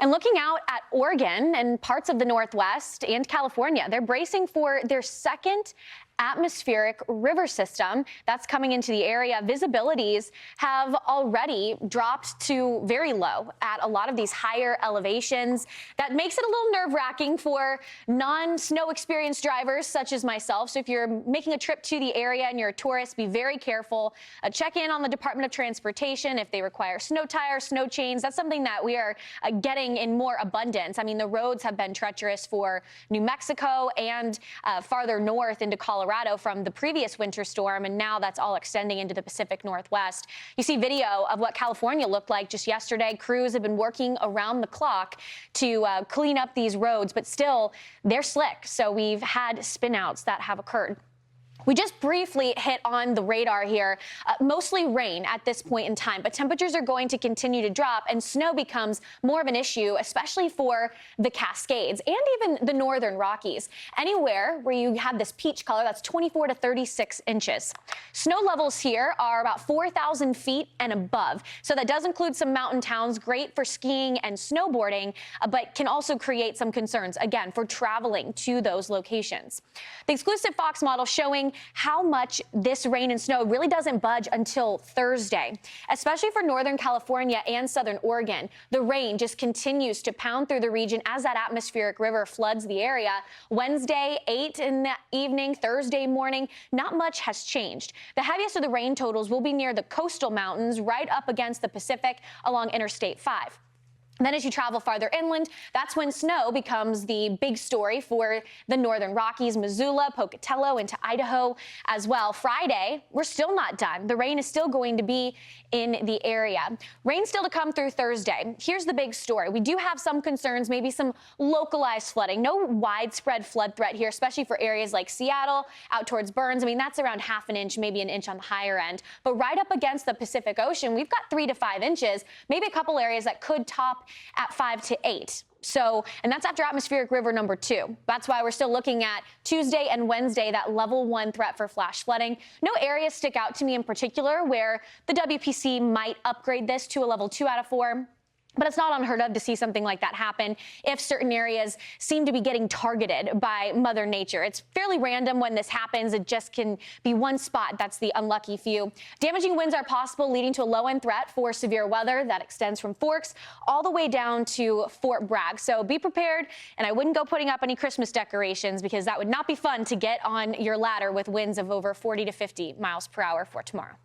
And looking out at Oregon and parts of the Northwest and California, they're bracing for their second atmospheric river system that's coming into the area. Visibilities have already dropped to very low at a lot of these higher elevations. That makes it a little nerve-wracking for non-snow experienced drivers such as myself. So if you're making a trip to the area and you're a tourist, be very careful. Check in on the Department of Transportation if they require snow tires, snow chains. That's something that we are getting in more abundance. I mean, the roads have been treacherous for New Mexico and farther north into Colorado from the previous winter storm, and now that's all extending into the Pacific Northwest. You see video of what California looked like just yesterday. Crews have been working around the clock to clean up these roads, but still, they're slick. So we've had spinouts that have occurred. We just briefly hit on the radar here, mostly rain at this point in time, but temperatures are going to continue to drop and snow becomes more of an issue, especially for the Cascades and even the Northern Rockies. Anywhere where you have this peach color, that's 24 to 36 inches. Snow levels here are about 4,000 feet and above. So that does include some mountain towns, great for skiing and snowboarding, but can also create some concerns, again, for traveling to those locations. The exclusive Fox model showing how much this rain and snow really doesn't budge until Thursday, especially for Northern California and Southern Oregon. The rain just continues to pound through the region as that atmospheric river floods the area. Wednesday, 8 in the evening, Thursday morning, not much has changed. The heaviest of the rain totals will be near the coastal mountains, right up against the Pacific along Interstate 5. Then as you travel farther inland, that's when snow becomes the big story for the Northern Rockies, Missoula, Pocatello, into Idaho as well. Friday, we're still not done. The rain is still going to be in the area. Rain still to come through Thursday. Here's the big story. We do have some concerns, maybe some localized flooding. No widespread flood threat here, especially for areas like Seattle, out towards Burns. I mean, that's around half an inch, maybe an inch on the higher end. But right up against the Pacific Ocean, we've got 3 to 5 inches, maybe a couple areas that could top at 5 to 8. So, and that's after atmospheric river number 2. That's why we're still looking at Tuesday and Wednesday, that level 1 threat for flash flooding. No areas stick out to me in particular where the WPC might upgrade this to a level 2 out of 4. But it's not unheard of to see something like that happen if certain areas seem to be getting targeted by Mother Nature. It's fairly random when this happens. It just can be one spot. That's the unlucky few. Damaging winds are possible, leading to a low-end threat for severe weather that extends from Forks all the way down to Fort Bragg. So be prepared, and I wouldn't go putting up any Christmas decorations because that would not be fun to get on your ladder with winds of over 40 to 50 miles per hour for tomorrow.